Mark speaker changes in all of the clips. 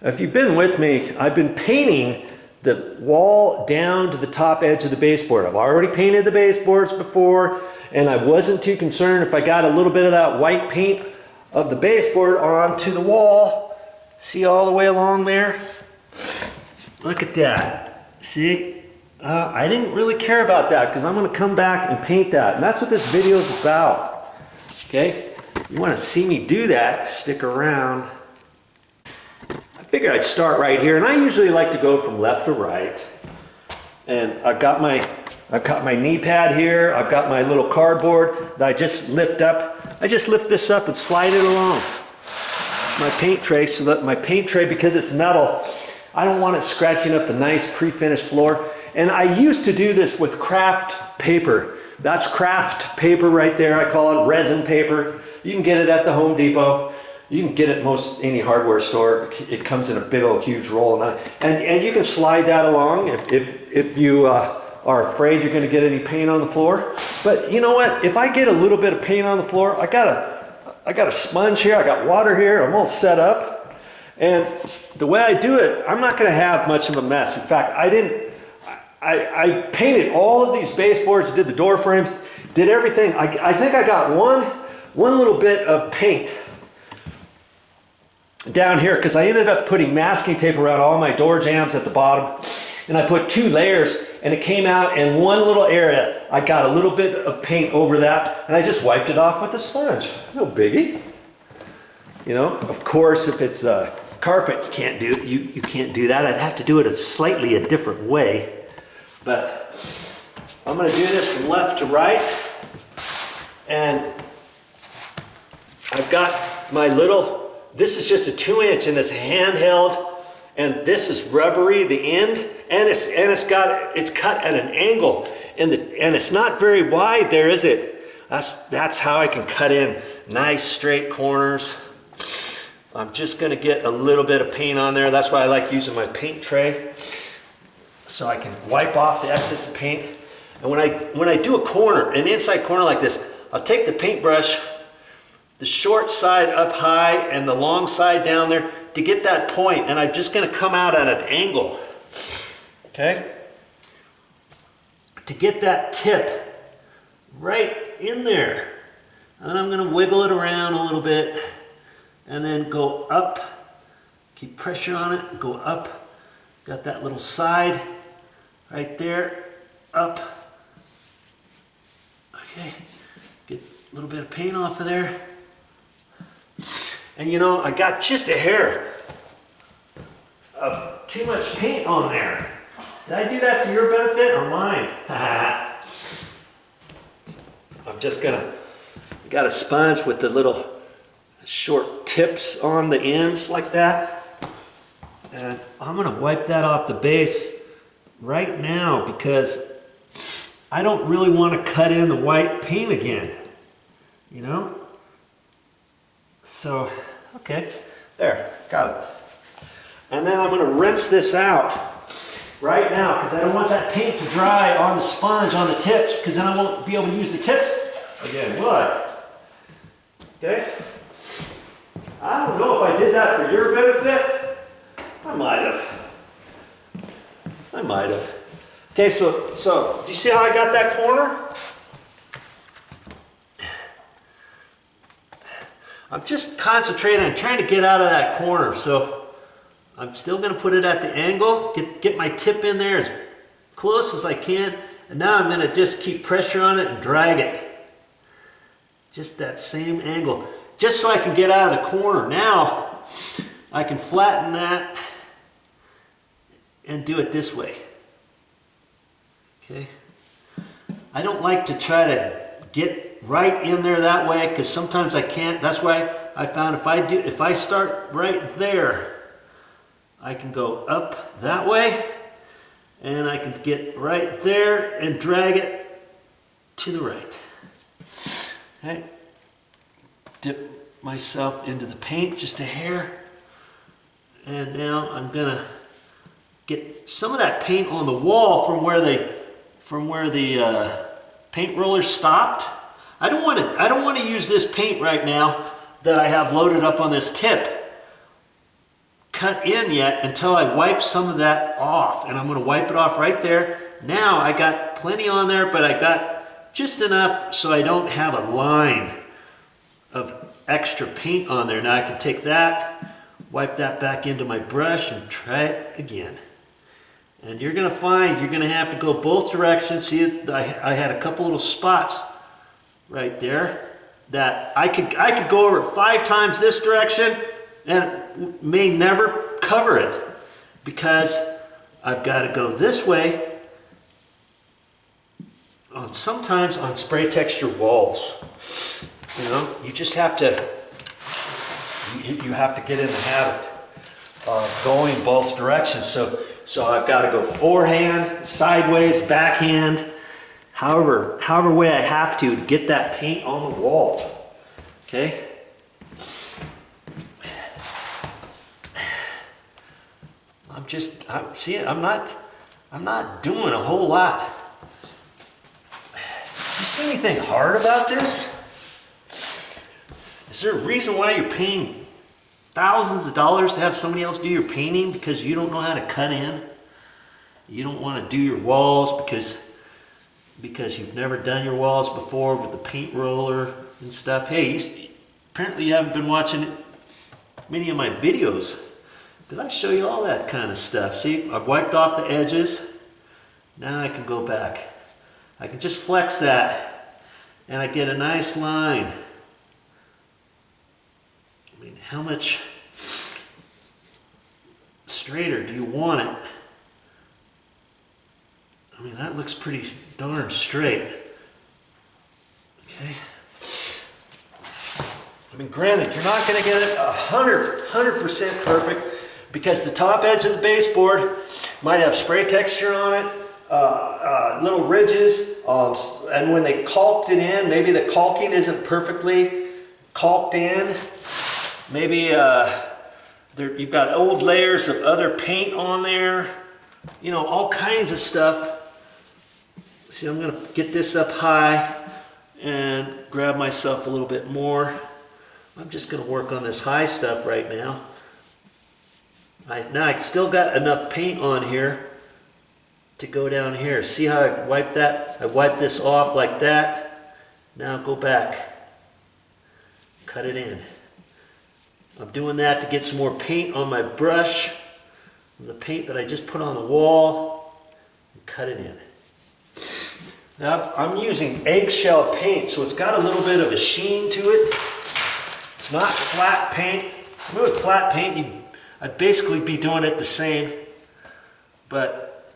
Speaker 1: If you've been with me, I've been painting the wall down to the top edge of the baseboard. I've already painted the baseboards before, and I wasn't too concerned if I got a little bit of that white paint of the baseboard onto the wall. See all the way along there? Look at that. See? I didn't really care about that because I'm going to come back and paint that. And that's what this video is about. Okay? You want to see me do that, stick around. I figured I'd start right here, and I usually like to go from left to right. And I've got my knee pad here. I've got my little cardboard that I just lift up. I just lift this up and slide it along my paint tray, so that my paint tray, because it's metal, I don't want it scratching up the nice pre-finished floor. And I used to do this with craft paper. That's craft paper right there. I call it resin paper. You can get it at the Home Depot. You can get it most any hardware store. It comes in a big old huge roll, and you can slide that along if you are afraid you're going to get any paint on the floor. But you know what? If I get a little bit of paint on the floor, I got a sponge here. I got water here. I'm all set up, and the way I do it, I'm not going to have much of a mess. In fact, I painted all of these baseboards, did the door frames, did everything. I think I got one little bit of paint down here because I ended up putting masking tape around all my door jambs at the bottom, and I put 2 layers, and it came out in one little area. I got a little bit of paint over that, and I just wiped it off with a sponge. No biggie. You know, of course, if it's a carpet, you can't do that. I'd have to do it slightly a different way. But I'm going to do this from left to right, and I've got my little, this is just a 2-inch, and it's handheld, and this is rubbery, the end, and it's cut at an angle, and it's not very wide there, is it? That's how I can cut in nice straight corners. I'm just going to get a little bit of paint on there. That's why I like using my paint tray, so I can wipe off the excess of paint. And when I do a corner, an inside corner like this, I'll take the paintbrush, the short side up high and the long side down there to get that point, and I'm just going to come out at an angle, okay? To get that tip right in there. And I'm going to wiggle it around a little bit and then go up, keep pressure on it, go up. Got that little side right there, up. Okay, get a little bit of paint off of there. And you know, I got just a hair of too much paint on there. Did I do that for your benefit or mine? I'm just gonna, got a sponge with the little short tips on the ends like that. And I'm gonna wipe that off the base right now because I don't really want to cut in the white paint again, you know? So, okay, there, got it. And then I'm gonna rinse this out right now because I don't want that paint to dry on the sponge on the tips, because then I won't be able to use the tips again, will I? Okay? I don't know if I did that for your benefit. I might have. Okay, so do you see how I got that corner? I'm just concentrating on trying to get out of that corner, so I'm still going to put it at the angle, get my tip in there as close as I can, and now I'm going to just keep pressure on it and drag it. Just that same angle, just so I can get out of the corner. Now I can flatten that and do it this way. Okay. I don't like to try to get right in there that way because sometimes I can't. That's why I found if I start right there, I can go up that way and I can get right there and drag it to the right. Okay. Dip myself into the paint just a hair, and now I'm gonna get some of that paint on the wall from where the paint roller stopped. I don't want to use this paint right now that I have loaded up on this tip, cut in yet until I wipe some of that off. And I'm gonna wipe it off right there. Now I got plenty on there, but I got just enough so I don't have a line of extra paint on there. Now I can take that, wipe that back into my brush and try it again. And you're gonna find you're gonna have to go both directions. See, I had a couple little spots right there that I could go over it 5 times this direction and it may never cover it because I've got to go this way sometimes on spray texture walls. You know, you just have to you have to get in the habit of going both directions. So I've got to go forehand, sideways, backhand, however way I have to get that paint on the wall. Okay? I'm not doing a whole lot. You see anything hard about this? Is there a reason why you're paying thousands of dollars to have somebody else do your painting because you don't know how to cut in? You don't want to do your walls because you've never done your walls before with the paint roller and stuff. Hey, apparently you haven't been watching many of my videos because I show you all that kind of stuff. See, I've wiped off the edges. Now I can go back. I can just flex that and I get a nice line. I mean, how much straighter do you want it? I mean, that looks pretty darn straight. Okay. I mean, granted, you're not going to get it 100% perfect because the top edge of the baseboard might have spray texture on it, little ridges, and when they caulked it in, maybe the caulking isn't perfectly caulked in. Maybe you've got old layers of other paint on there, you know, all kinds of stuff. See, I'm going to get this up high and grab myself a little bit more. I'm just going to work on this high stuff right now. Now I still got enough paint on here to go down here. See how I wiped that? I wiped this off like that. Now go back. Cut it in. I'm doing that to get some more paint on my brush, the paint that I just put on the wall, and cut it in. Now I'm using eggshell paint, so it's got a little bit of a sheen to it. It's not flat paint. With flat paint, I'd basically be doing it the same, but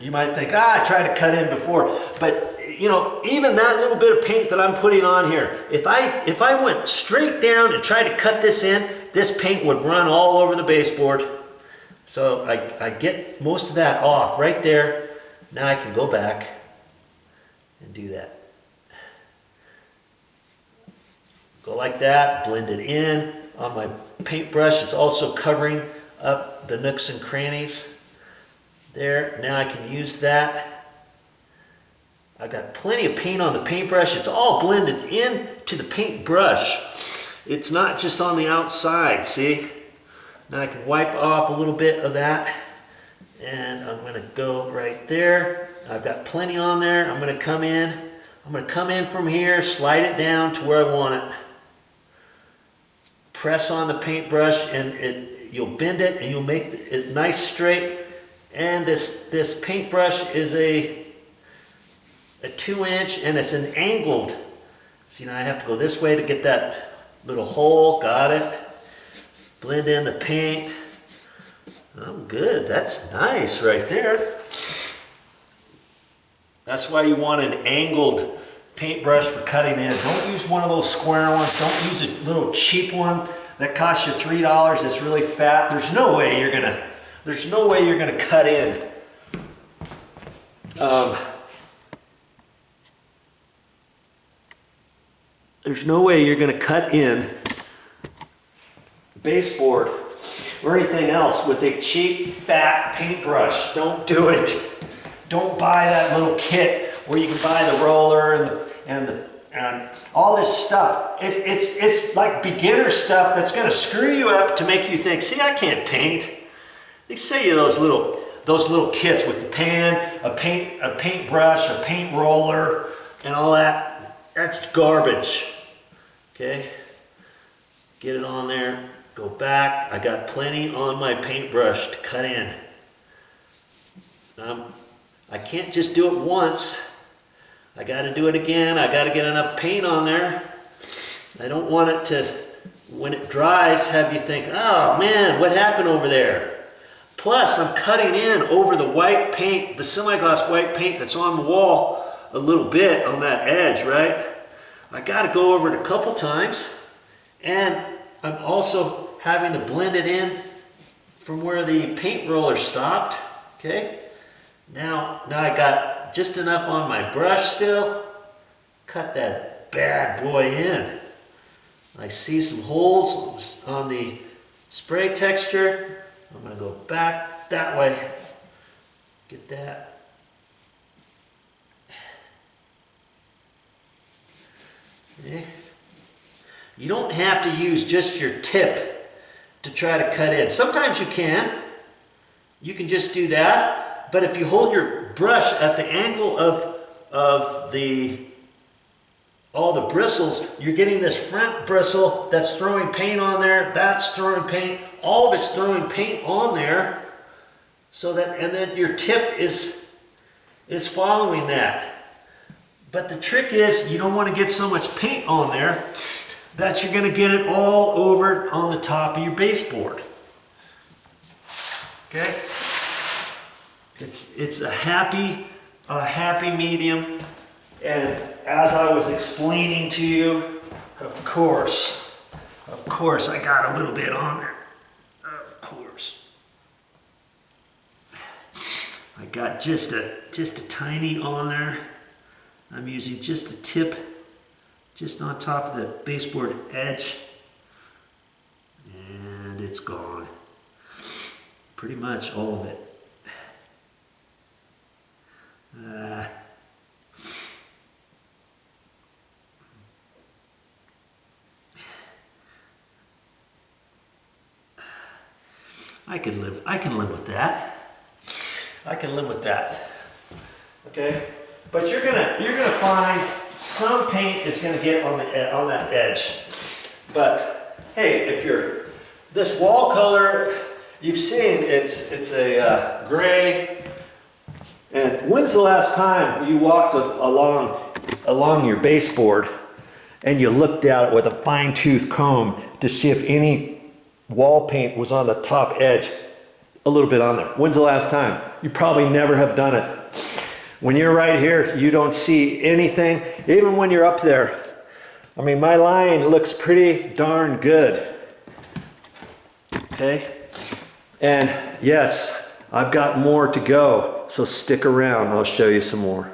Speaker 1: you might think, I tried to cut in before, but you know, even that little bit of paint that I'm putting on here, if I went straight down and tried to cut this in, this paint would run all over the baseboard. So I get most of that off right there. Now I can go back and do that. Go like that, blend it in. On my paintbrush, it's also covering up the nooks and crannies. There, now I can use that. I've got plenty of paint on the paintbrush. It's all blended in to the paintbrush. It's not just on the outside, see? Now I can wipe off a little bit of that. And I'm going to go right there. I've got plenty on there. I'm going to come in. I'm going to come in from here, slide it down to where I want it. Press on the paintbrush and you'll bend it and you'll make it nice straight. And this paintbrush is a 2-inch and it's an angled. See, now I have to go this way to get that little hole. Got it. Blend in the paint. I'm good. That's nice right there. That's why you want an angled paintbrush for cutting in. Don't use one of those square ones. Don't use a little cheap one that costs you $3 that's really fat. There's no way you're gonna cut in. There's no way you're gonna cut in baseboard or anything else with a cheap, fat paintbrush. Don't do it. Don't buy that little kit where you can buy the roller and all this stuff. It's like beginner stuff that's gonna screw you up to make you think, see, I can't paint. They say you those little kits with the pan, a paintbrush, a paint roller, and all that. That's garbage. Okay? Get it on there, go back. I got plenty on my paintbrush to cut in. I can't just do it once. I got to do it again. I got to get enough paint on there. I don't want it to, when it dries, have you think, oh man, what happened over there? Plus, I'm cutting in over the white paint, the semi-gloss white paint that's on the wall a little bit on that edge, right? I got to go over it a couple times, and I'm also having to blend it in from where the paint roller stopped, okay? Now I got just enough on my brush still. Cut that bad boy in. I see some holes on the spray texture. I'm going to go back that way. Get that. Okay. You don't have to use just your tip to try to cut in. Sometimes you can. You can just do that. But if you hold your brush at the angle of all the bristles, you're getting this front bristle that's throwing paint on there, that's throwing paint, all of it's throwing paint on there, so that, and then your tip is following that. But the trick is you don't want to get so much paint on there that you're going to get it all over on the top of your baseboard. Okay? It's a happy medium, and as I was explaining to you, of course, I got a little bit on there. Of course, I got just a tiny on there. I'm using just the tip, just on top of the baseboard edge, and it's gone. Pretty much all of it. I can live with that. I can live with that. Okay? But you're gonna find some paint is gonna get on that edge. But hey, if you're this wall color, you've seen it's a gray. And when's the last time you walked along your baseboard and you looked at it with a fine-tooth comb to see if any wall paint was on the top edge, a little bit on there? When's the last time? You probably never have done it. When you're right here, you don't see anything. Even when you're up there, I mean, my line looks pretty darn good. Okay? And yes, I've got more to go, so stick around. I'll show you some more.